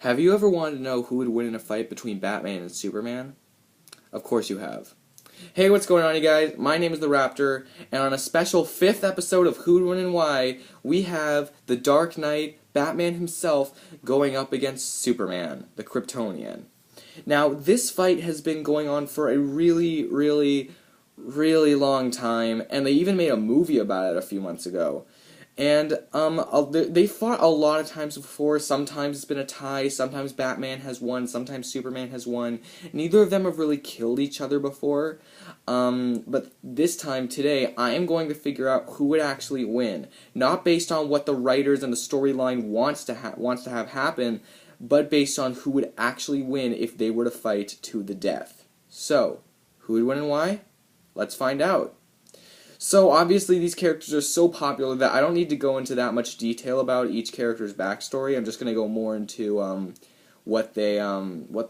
Have you ever wanted to know who would win in a fight between Batman and Superman? Of course you have. Hey, what's going on, you guys? My name is the Raptor, and on a special 5th episode of Who Would Win and Why, we have the Dark Knight, Batman himself, going up against Superman, the Kryptonian. Now, this fight has been going on for a really long time, and they even made a movie about it a few months ago. And they fought a lot of times before. Sometimes it's been a tie. Sometimes Batman has won. Sometimes Superman has won. Neither of them have really killed each other before. But this time, today, I am going to figure out who would actually win. Not based on what the writers and the storyline wants to have happen, but based on who would actually win if they were to fight to the death. So, who would win and why? Let's find out. So obviously these characters are so popular that I don't need to go into that much detail about each character's backstory. I'm just going to go more into what they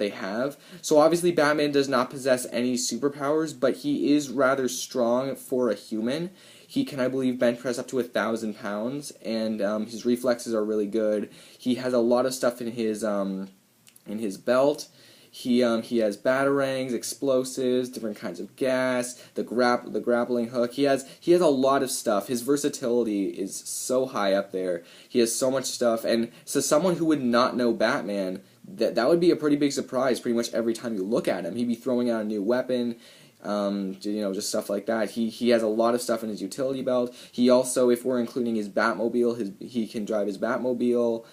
have. So obviously Batman does not possess any superpowers, but he is rather strong for a human. He can, I believe, bench press up to 1,000 pounds, and his reflexes are really good. He has a lot of stuff in his belt. He has batarangs, explosives, different kinds of gas, the grappling hook. He has a lot of stuff. His versatility is so high up there. He has so much stuff, and so someone who would not know Batman, that would be a pretty big surprise. Pretty much every time you look at him, he'd be throwing out a new weapon. Just stuff like that. He has a lot of stuff in his utility belt. He also, if we're including his Batmobile, he can drive his Batmobile.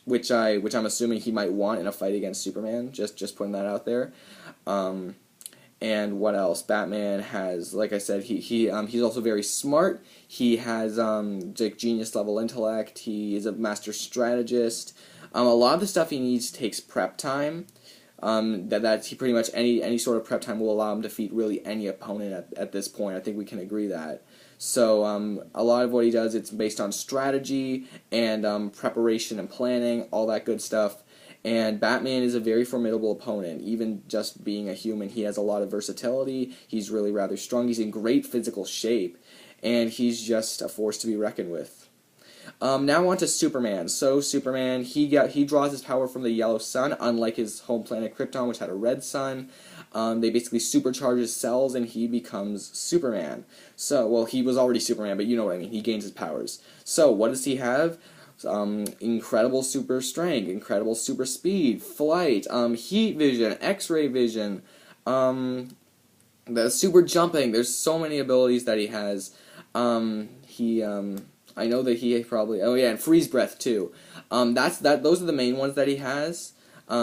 Which I'm assuming he might want in a fight against Superman. Just putting that out there. And what else? Batman has, like I said, he's also very smart. He has like genius level intellect. He is a master strategist. A lot of the stuff he needs takes prep time. He pretty much any sort of prep time will allow him to defeat really any opponent at this point. I think we can agree that. So a lot of what he does, it's based on strategy and preparation and planning, all that good stuff. And Batman is a very formidable opponent. Even just being a human, he has a lot of versatility. He's really rather strong. He's in great physical shape, and he's just a force to be reckoned with. Now on to Superman. So Superman, he draws his power from the yellow sun, unlike his home planet Krypton, which had a red sun. They basically supercharge his cells, and he becomes Superman. So, well, he was already Superman, but you know what I mean. He gains his powers. So, what does he have? Incredible super strength, incredible super speed, flight, heat vision, X-ray vision, the super jumping. There's so many abilities that he has. I know that he probably... Oh, yeah, and freeze breath, too. Those are the main ones that he has.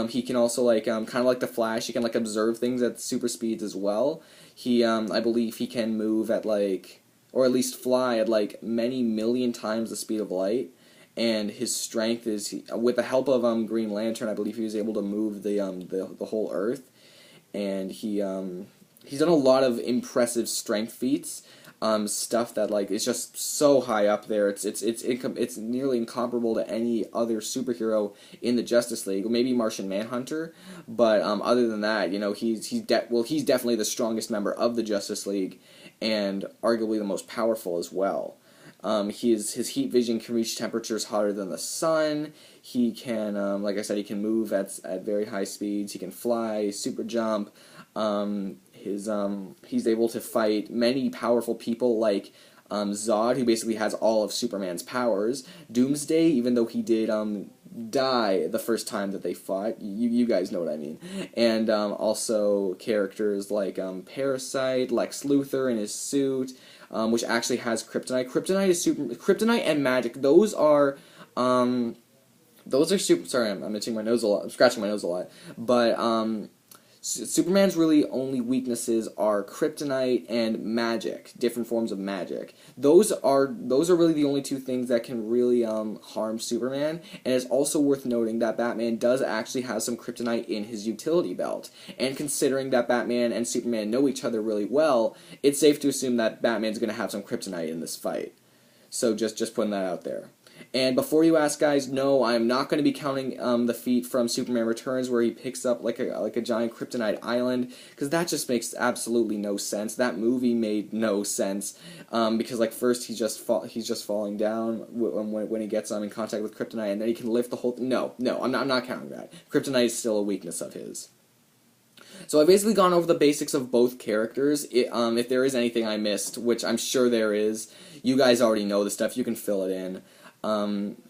He can also, kind of like the Flash, he can, observe things at super speeds as well. I believe he can move at, or at least fly at, many million times the speed of light. And his strength is... with the help of, Green Lantern, I believe he was able to move the whole Earth. And he's done a lot of impressive strength feats. Stuff that is just so high up there. It's nearly incomparable to any other superhero in the Justice League. Maybe Martian Manhunter, but other than that, he's definitely the strongest member of the Justice League, and arguably the most powerful as well. His heat vision can reach temperatures hotter than the sun. He can, like I said, he can move at very high speeds. He can fly, super jump. He's able to fight many powerful people like Zod, who basically has all of Superman's powers. Doomsday, even though he did die the first time that they fought. You guys know what I mean. And also characters like Parasite, Lex Luthor in his suit, which actually has kryptonite. Kryptonite and magic. Those are super. Sorry, I'm itching my nose a lot. I'm scratching my nose a lot. But Superman's really only weaknesses are kryptonite and magic, different forms of magic. Those are really the only two things that can really harm Superman. And it's also worth noting that Batman does actually have some kryptonite in his utility belt. And considering that Batman and Superman know each other really well, it's safe to assume that Batman's going to have some kryptonite in this fight. So just putting that out there. And before you ask, guys, no, I'm not going to be counting the feat from Superman Returns where he picks up like a giant kryptonite island, because that just makes absolutely no sense. That movie made no sense, because like first he's just falling down when he gets in contact with kryptonite, and then he can lift the whole. No, I'm not counting that. Kryptonite is still a weakness of his. So I've basically gone over the basics of both characters. If there is anything I missed, which I'm sure there is, you guys already know the stuff. You can fill it in.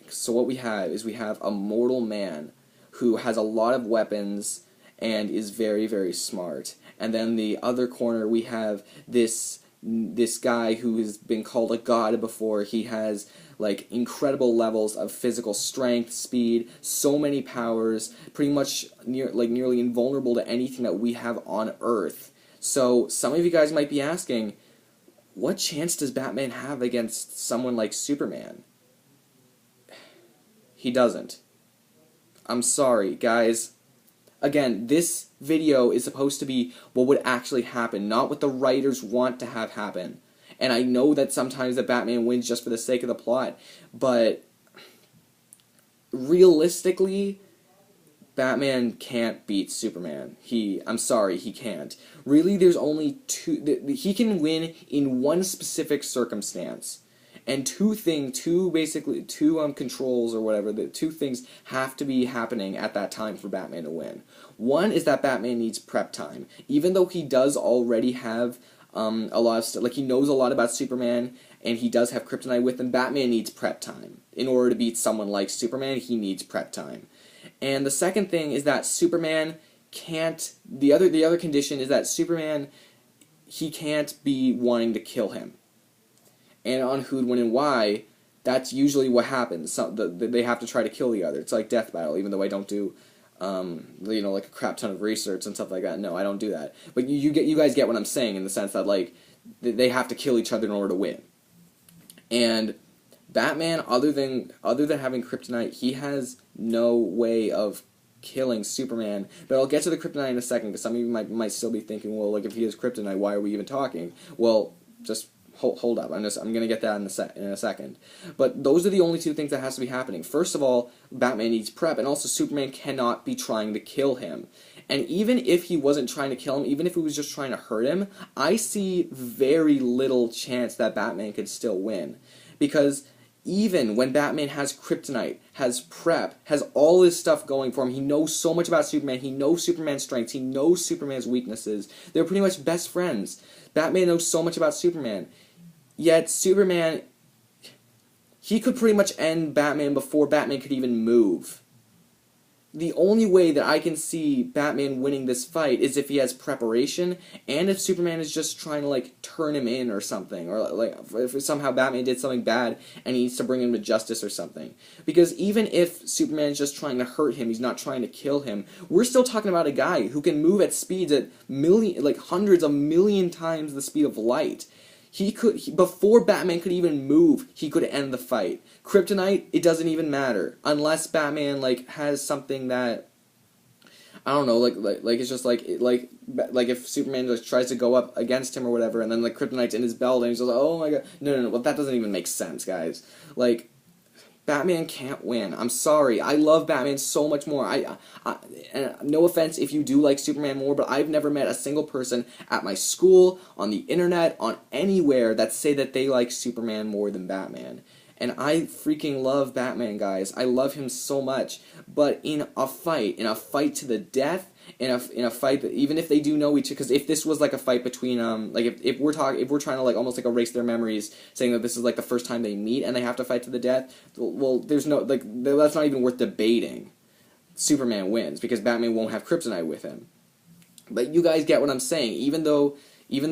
So what we have is we have a mortal man who has a lot of weapons and is very, very smart. And then the other corner we have this guy who has been called a god before. He has like incredible levels of physical strength, speed, so many powers, pretty much nearly invulnerable to anything that we have on Earth. So some of you guys might be asking, what chance does Batman have against someone like Superman? He doesn't. I'm sorry, guys. Again, this video is supposed to be what would actually happen, not what the writers want to have happen. And I know that sometimes that Batman wins just for the sake of the plot, but realistically, Batman can't beat Superman. I'm sorry, he can't. Really, there's only two. He can win in one specific circumstance. And two controls or whatever, the two things have to be happening at that time for Batman to win. One is that Batman needs prep time. Even though he does already have a lot of stuff, like he knows a lot about Superman, and he does have kryptonite with him, Batman needs prep time. In order to beat someone like Superman, he needs prep time. And the second thing is that Superman can't, the other condition is that Superman, he can't be wanting to kill him. And on Who'd Win and Why, that's usually what happens. They have to try to kill the other. It's like Death Battle, even though I don't do, like a crap ton of research and stuff like that. No, I don't do that. But you guys get what I'm saying in the sense that, like, they have to kill each other in order to win. And Batman, other than having kryptonite, he has no way of killing Superman. But I'll get to the kryptonite in a second, because some of you might still be thinking, well, like, if he has kryptonite, why are we even talking? Well, just hold up. I'm gonna get that in a second. But those are the only two things that has to be happening. First of all, Batman needs prep, and also Superman cannot be trying to kill him. And even if he wasn't trying to kill him, even if he was just trying to hurt him, I see very little chance that Batman could still win. Because even when Batman has kryptonite, has prep, has all this stuff going for him, he knows so much about Superman, he knows Superman's strengths, he knows Superman's weaknesses, they're pretty much best friends. Batman knows so much about Superman. Yet Superman, he could pretty much end Batman before Batman could even move. The only way that I can see Batman winning this fight is if he has preparation, and if Superman is just trying to, like, turn him in or something, or like if somehow Batman did something bad and he needs to bring him to justice or something. Because even if Superman is just trying to hurt him, he's not trying to kill him, we're still talking about a guy who can move at speeds at hundreds of million times the speed of light. Before Batman could even move, he could end the fight. Kryptonite, it doesn't even matter. Unless Batman, like, has something that, I don't know, like it's just like if Superman just tries to go up against him or whatever, and then, like, kryptonite's in his belt, and he's just like, oh my god. No, well, that doesn't even make sense, guys. Like, Batman can't win. I'm sorry. I love Batman so much more. And no offense if you do like Superman more, but I've never met a single person at my school, on the internet, on anywhere that say that they like Superman more than Batman. And I freaking love Batman, guys. I love him so much. But in a fight to the death, in a fight that, even if they do know each other, because if this was like a fight between like if we're trying to, like, almost like erase their memories, saying that this is like the first time they meet and they have to fight to the death, well, there's no, like, that's not even worth debating. Superman wins because Batman won't have kryptonite with him. But you guys get what I'm saying. Even though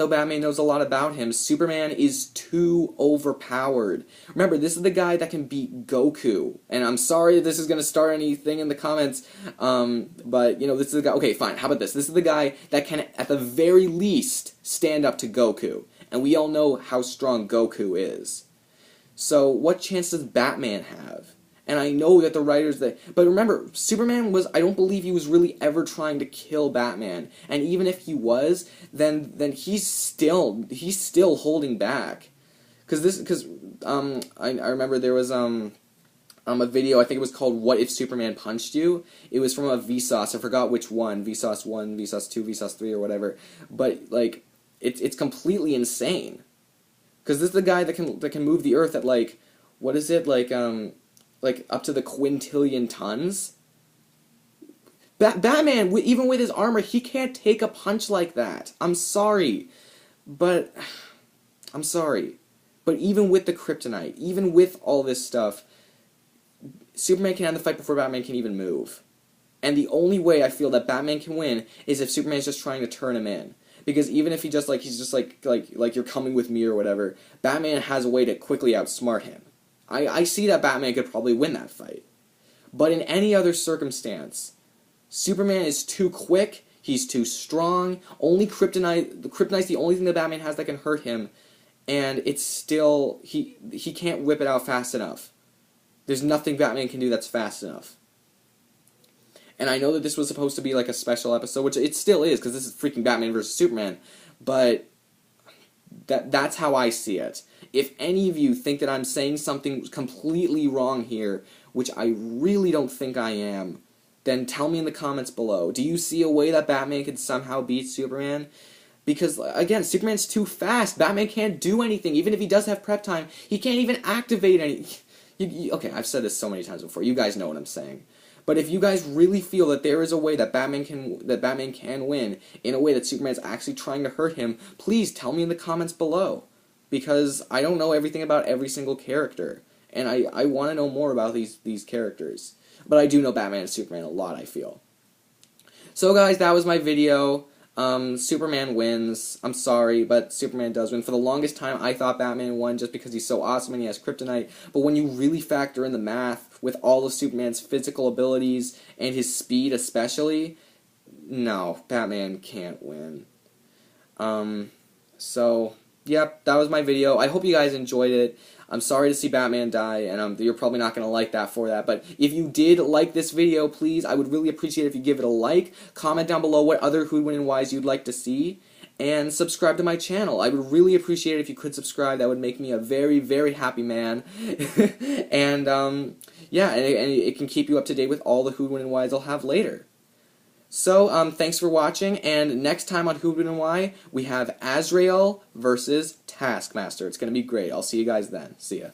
Batman knows a lot about him, Superman is too overpowered. Remember, this is the guy that can beat Goku. And I'm sorry if this is going to start anything in the comments, but, this is the guy. Okay, fine, how about this? This is the guy that can, at the very least, stand up to Goku. And we all know how strong Goku is. So, what chance does Batman have? And I know that the writers but remember, Superman I don't believe he was really ever trying to kill Batman. And even if he was, then he's still holding back. I remember there was, a video. I think it was called "What If Superman Punched You." It was from a Vsauce. I forgot which one. Vsauce 1, Vsauce 2, Vsauce 3, or whatever. But like, it's completely insane. Because this is the guy that can move the Earth at like, what is it, like up to the quintillion tons. Batman, even with his armor, he can't take a punch like that. I'm sorry, but even with the kryptonite, even with all this stuff, Superman can end the fight before Batman can even move. And the only way I feel that Batman can win is if Superman's just trying to turn him in. Because even if he's just like you're coming with me or whatever, Batman has a way to quickly outsmart him. I see that Batman could probably win that fight. But in any other circumstance, Superman is too quick, he's too strong, the kryptonite's the only thing that Batman has that can hurt him, and it's still, he can't whip it out fast enough. There's nothing Batman can do that's fast enough. And I know that this was supposed to be like a special episode, which it still is, because this is freaking Batman vs. Superman, but that's how I see it. If any of you think that I'm saying something completely wrong here, which I really don't think I am, then tell me in the comments below. Do you see a way that Batman could somehow beat Superman? Because, again, Superman's too fast. Batman can't do anything. Even if he does have prep time, he can't even activate any... Okay, I've said this so many times before. You guys know what I'm saying. But if you guys really feel that there is a way that Batman can win in a way that Superman's actually trying to hurt him, please tell me in the comments below. Because I don't know everything about every single character. And I want to know more about these characters. But I do know Batman and Superman a lot, I feel. So guys, that was my video. Superman wins. I'm sorry, but Superman does win. For the longest time, I thought Batman won just because he's so awesome and he has kryptonite. But when you really factor in the math with all of Superman's physical abilities and his speed especially, no, Batman can't win. So, yep, that was my video. I hope you guys enjoyed it. I'm sorry to see Batman die, and you're probably not going to like that for that, but if you did like this video, please, I would really appreciate it if you give it a like, comment down below what other Who'd Win and Whys you'd like to see, and subscribe to my channel. I would really appreciate it if you could subscribe. That would make me a very, very happy man. And, yeah, and it can keep you up to date with all the Who'd Win and Whys I'll have later. So, thanks for watching, and next time on Who'd Win and Why, we have Azrael versus Taskmaster. It's going to be great. I'll see you guys then. See ya.